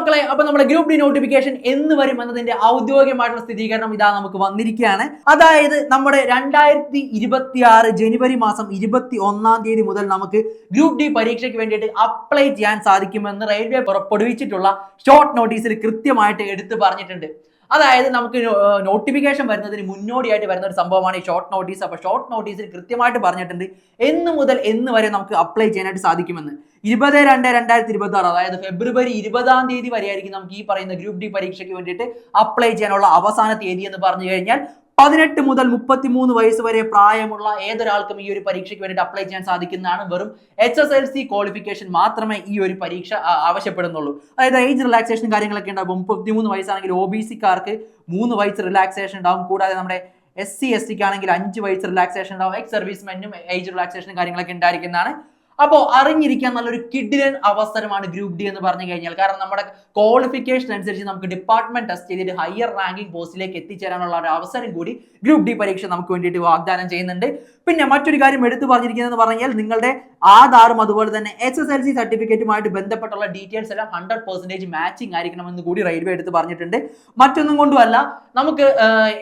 മക്കളെ, അപ്പൊ നമ്മുടെ ഗ്രൂപ്പ് ഡി നോട്ടിഫിക്കേഷൻ എന്ന് വരും എന്നതിന്റെ ഔദ്യോഗികമായിട്ടുള്ള സ്ഥിരീകരണം ഇതാ നമുക്ക് വന്നിരിക്കുകയാണ്. അതായത് നമ്മുടെ 2026 ജനുവരി മാസം 21 മുതൽ നമുക്ക് ഗ്രൂപ്പ് ഡി പരീക്ഷയ്ക്ക് വേണ്ടിയിട്ട് അപ്ലൈ ചെയ്യാൻ സാധിക്കുമെന്ന് റെയിൽവേ പുറപ്പെടുവിച്ചിട്ടുള്ള ഷോർട്ട് നോട്ടീസിൽ കൃത്യമായിട്ട് എടുത്തു പറഞ്ഞിട്ടുണ്ട്. അതായത് നമുക്ക് നോട്ടിഫിക്കേഷൻ വരുന്നതിന് മുന്നോടിയായിട്ട് വരുന്ന ഒരു സംഭവമാണ് ഈ ഷോർട്ട് നോട്ടീസ്. അപ്പോൾ ഷോർട്ട് നോട്ടീസിൽ കൃത്യമായിട്ട് പറഞ്ഞിട്ടുണ്ട് എന്ന് മുതൽ എന്ന് വരെ നമുക്ക് അപ്ലൈ ചെയ്യാനായിട്ട് സാധിക്കുമെന്ന്. 20/2/2026 അതായത് ഫെബ്രുവരി 20 വരെയായിരിക്കും നമുക്ക് ഈ പറയുന്ന ഗ്രൂപ്പ് ഡി പരീക്ഷയ്ക്ക് വേണ്ടിയിട്ട് അപ്ലൈ ചെയ്യാനുള്ള അവസാന തീയതി എന്ന് പറഞ്ഞു കഴിഞ്ഞാൽ 18 മുതൽ 33 വയസ്സ് വരെ പ്രായമുള്ള ഏതൊരാൾക്കും ഈ ഒരു പരീക്ഷയ്ക്ക് വേണ്ടിയിട്ട് അപ്ലൈ ചെയ്യാൻ സാധിക്കുന്നതാണ്. വെറും HSLC ക്വാളിഫിക്കേഷൻ മാത്രമേ ഈ ഒരു പരീക്ഷ ആവശ്യപ്പെടുന്നുള്ളൂ. അതായത് ഏജ് റിലാക്സേഷൻ കാര്യങ്ങളൊക്കെ ഉണ്ടാകും. 33 വയസ്സാണെങ്കിൽ OBC-കാർക്ക് 3 വയസ്സ് റിലാക്സേഷൻ ഉണ്ടാവും. കൂടാതെ നമ്മുടെ SC/ST ആണെങ്കിൽ 5 വയസ്സ് റിലാക്സേഷൻ ഉണ്ടാവും. എക്സ് സർവീസ്മെന്റും ഏജ് റിലാക്സേഷനും കാര്യങ്ങളൊക്കെ ഉണ്ടായിരിക്കുന്നതാണ്. അപ്പോൾ അറിഞ്ഞിരിക്കാൻ നല്ലൊരു കിഡിലൻ അവസരമാണ് ഗ്രൂപ്പ് ഡി എന്ന് പറഞ്ഞു കഴിഞ്ഞാൽ. കാരണം നമ്മുടെ ക്വാളിഫിക്കേഷൻ അനുസരിച്ച് നമുക്ക് ഡിപ്പാർട്ട്മെന്റ് ടെസ്റ്റ് ചെയ്തിട്ട് ഹയർ റാങ്കിങ് പോസ്റ്റിലേക്ക് എത്തിച്ചേരാനുള്ള ഒരു അവസരം കൂടി ഗ്രൂപ്പ് ഡി പരീക്ഷ നമുക്ക് വേണ്ടിയിട്ട് വാഗ്ദാനം ചെയ്യുന്നുണ്ട്. പിന്നെ മറ്റൊരു കാര്യം എടുത്തു പറഞ്ഞിരിക്കുന്നതെന്ന് പറഞ്ഞാൽ നിങ്ങളുടെ ആധാറും അതുപോലെ തന്നെ SSLC സർട്ടിഫിക്കറ്റുമായിട്ട് ബന്ധപ്പെട്ടുള്ള ഡീറ്റെയിൽസ് എല്ലാം 100% മാച്ചിങ് ആയിരിക്കണമെന്ന് കൂടി റെയിൽവേ എടുത്ത് പറഞ്ഞിട്ടുണ്ട്. മറ്റൊന്നും കൊണ്ടുമല്ല, നമുക്ക്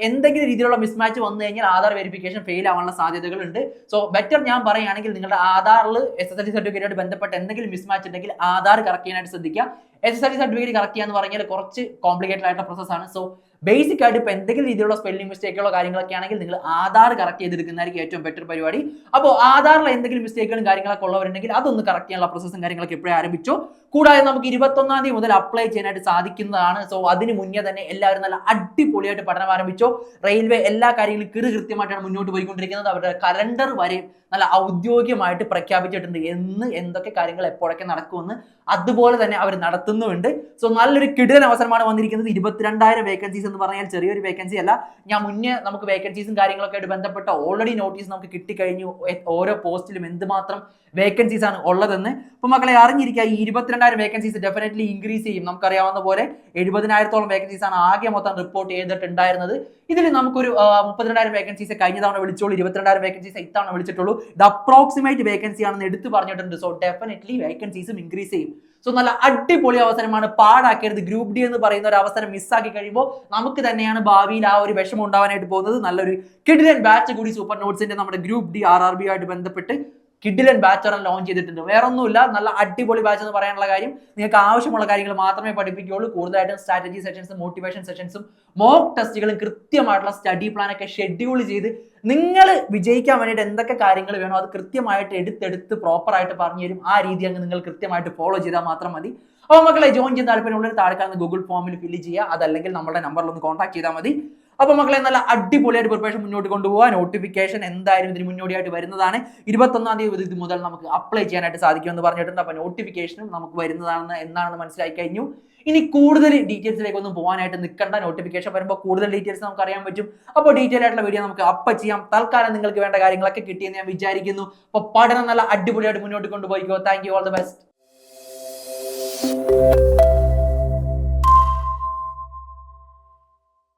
എന്തെങ്കിലും രീതിയിലുള്ള മിസ്മാച്ച് വന്നു കഴിഞ്ഞാൽ ആധാർ വെരിഫിക്കേഷൻ ഫെയിൽ ആവാനുള്ള സാധ്യതകളുണ്ട്. സോ ബെറ്റർ ഞാൻ പറയുകയാണെങ്കിൽ നിങ്ങളുടെ ആധാറിൽ SSLC സർട്ടിഫിക്കറ്റുമായിട്ട് ബന്ധപ്പെട്ട് എന്തെങ്കിലും മിസ്മാച്ച് ഉണ്ടെങ്കിൽ ആധാർ കറക്റ്റ് ചെയ്യാനായിട്ട് ശ്രദ്ധിക്കുക. SSLC സർട്ടിഫിക്കറ്റ് കറക്റ്റ് ചെയ്യാന്ന് പറഞ്ഞാൽ കുറച്ച് കോംപ്ലിക്കേറ്റഡ് ആയിട്ടുള്ള പ്രോസസ്സാണ്. സോ ബേസിക് ആയിട്ട് ഇപ്പോൾ എന്തെങ്കിലും രീതിയിലുള്ള സ്പെല്ലിംഗ് മിസ്റ്റേക്കുകളോ കാര്യങ്ങളൊക്കെ ആണെങ്കിൽ നിങ്ങൾ ആധാർ കറക്റ്റ് ചെയ്തെടുക്കുന്നതായിരിക്കും ഏറ്റവും ബെറ്റർ പരിപാടി. അപ്പോൾ ആധാറിൽ എന്തെങ്കിലും മിസ്റ്റേക്കുകളും കാര്യങ്ങളൊക്കെ ഉള്ളവരുണ്ടെങ്കിൽ അതൊന്ന് കറക്റ്റ് ചെയ്യാനുള്ള പ്രോസസ്സും കാര്യങ്ങളൊക്കെ എപ്പോഴും ആരംഭിച്ചു. കൂടാതെ നമുക്ക് 21 മുതൽ അപ്ലൈ ചെയ്യാനായിട്ട് സാധിക്കുന്നതാണ്. സോ അതിന് മുന്നേ തന്നെ എല്ലാവരും നല്ല അടിപൊളിയായിട്ട് പഠനം ആരംഭിച്ചു. റെയിൽവേ എല്ലാ കാര്യങ്ങളും കൃത്യമായിട്ടാണ് മുന്നോട്ട് പോയിക്കൊണ്ടിരിക്കുന്നത്. അവരുടെ കലണ്ടർ വരെ നല്ല ഔദ്യോഗികമായിട്ട് പ്രഖ്യാപിച്ചിട്ടുണ്ട്. എന്തൊക്കെ കാര്യങ്ങൾ എപ്പോഴൊക്കെ നടക്കുമെന്ന് അതുപോലെ തന്നെ അവർ നടത്തുന്നുമുണ്ട്. സോ നല്ലൊരു കിടിലൻ അവസരമാണ് വന്നിരിക്കുന്നത്. 22,000 വേക്കൻസീസ് എന്ന് പറഞ്ഞാൽ ചെറിയൊരു വേക്കൻസി അല്ല. ഞാൻ മുന്നേ നമുക്ക് വേക്കൻസീസും കാര്യങ്ങളൊക്കെ ആയിട്ട് ബന്ധപ്പെട്ട ഓൾറെഡി നോട്ടീസ് നമുക്ക് കിട്ടിക്കഴിഞ്ഞു. ഓരോ പോസ്റ്റിലും എന്തുമാത്രം വേക്കൻസീസ് ആണ് ഉള്ളതെന്ന്. അപ്പൊ മക്കളെ അറിഞ്ഞിരിക്കുക, ഈ 22,000 വേക്കൻസീസ് ഡെഫിനറ്റ്ലി ഇൻക്രീസ് ചെയ്യും. നമുക്കറിയാവുന്ന പോലെ 70,000-ഓളം വേക്കൻസീസ് ആണ് ആകെ മൊത്തം റിപ്പോർട്ട് ചെയ്തിട്ടുണ്ടായിരുന്നത്. ഇതിൽ നമുക്കൊരു 32,000 വേക്കൻസീസ് കഴിഞ്ഞ തവണ വിളിച്ചോളൂ, 22,000 വേക്കൻസീസ് ഇത്തവണ വിളിച്ചിട്ടുള്ളൂ. ഇത് അപ്രോക്സിമേറ്റ് വേക്കൻസി ആണെന്ന് എടുത്തു പറഞ്ഞിട്ടുണ്ട്. സോ ഡെഫിനറ്റ്ലി വേക്കൻസീസും ഇൻക്രീസ് ചെയ്യും. സോ നല്ല അടിപൊളി അവസരമാണ്, പാഴാക്കരുത്. ഗ്രൂപ്പ് ഡി എന്ന് പറയുന്ന ഒരു അവസരം മിസ്സാക്കി കഴിയുമ്പോൾ നമുക്ക് തന്നെയാണ് ഭാവിയിൽ ആ ഒരു വിഷമം ഉണ്ടാവാനായിട്ട് പോകുന്നത്. നല്ലൊരു കിഡിലൻ ബാച്ച് കൂടി സൂപ്പർ നോട്ട്സിന്റെ നമ്മുടെ ഗ്രൂപ്പ് ഡി RRB ആയിട്ട് ബന്ധപ്പെട്ട് കിഡിലൻ ബാച്ച് ലോഞ്ച് ചെയ്തിട്ടുണ്ട്. വേറെ ഒന്നുമില്ല, നല്ല അടിപൊളി ബാച്ച് എന്ന് പറയാനുള്ള കാര്യം, നിങ്ങൾക്ക് ആവശ്യമുള്ള കാര്യങ്ങൾ മാത്രമേ പഠിപ്പിക്കുകയുള്ളൂ. കൂടുതലായിട്ടും സ്ട്രാറ്റജി സെഷൻസും മോട്ടിവേഷൻ സെഷൻസും മോക്ക് ടെസ്റ്റുകളും കൃത്യമായിട്ടുള്ള സ്റ്റഡി പ്ലാൻ ഒക്കെ ഷെഡ്യൂൾ ചെയ്ത് നിങ്ങൾ വിജയിക്കാൻ വേണ്ടിയിട്ട് എന്തൊക്കെ കാര്യങ്ങൾ വേണോ അത് കൃത്യമായിട്ട് എടുത്തെടുത്ത് പ്രോപ്പറായിട്ട് പറഞ്ഞു തരും. ആ രീതി അങ്ങ് നിങ്ങൾ കൃത്യമായിട്ട് ഫോളോ ചെയ്താൽ മാത്രം മതി. അപ്പോൾ മക്കളെ ജോയിൻ ചെയ്യാൻ താല്പര്യമുള്ളവർ താഴെ കാണുന്ന ഗൂഗിൾ ഫോമിൽ ഫില്ല് ചെയ്യുക, അതല്ലെങ്കിൽ നമ്മുടെ നമ്പറിൽ ഒന്ന് കോൺടാക്ട് ചെയ്താൽ മതി. അപ്പോൾ മക്കളെ നല്ല അടിപൊളിയായിട്ട് പ്രിപ്പറേഷൻ മുന്നോട്ട് കൊണ്ടുപോകുക. നോട്ടിഫിക്കേഷൻ എന്തായാലും ഇതിന് മുന്നോടിയായിട്ട് വരുന്നതാണ്. 21 മുതൽ നമുക്ക് അപ്ലൈ ചെയ്യാനായിട്ട് സാധിക്കുമെന്ന് പറഞ്ഞിട്ടുണ്ട്. അപ്പോൾ നോട്ടിഫിക്കേഷനും നമുക്ക് വരുന്നതാണെന്ന് എന്നാണെന്ന് മനസ്സിലാക്കി കഴിഞ്ഞു. ഇനി കൂടുതൽ ഡീറ്റെയിൽസിലേക്കൊന്നും പോകാനായിട്ട് നിൽക്കേണ്ട. നോട്ടിഫിക്കേഷൻ വരുമ്പോൾ കൂടുതൽ ഡീറ്റെയിൽസ് നമുക്ക് അറിയാൻ പറ്റും. അപ്പോൾ ഡീറ്റെയിൽ ആയിട്ടുള്ള വീഡിയോ നമുക്ക് അപ്പം ചെയ്യാം. തൽക്കാലം നിങ്ങൾക്ക് വേണ്ട കാര്യങ്ങളൊക്കെ കിട്ടിയെന്ന് ഞാൻ വിചാരിക്കുന്നു. അപ്പോൾ പഠനം നല്ല അടിപൊളിയായിട്ട് മുന്നോട്ട് കൊണ്ടുപോയിക്കോ. Thank you, all the best.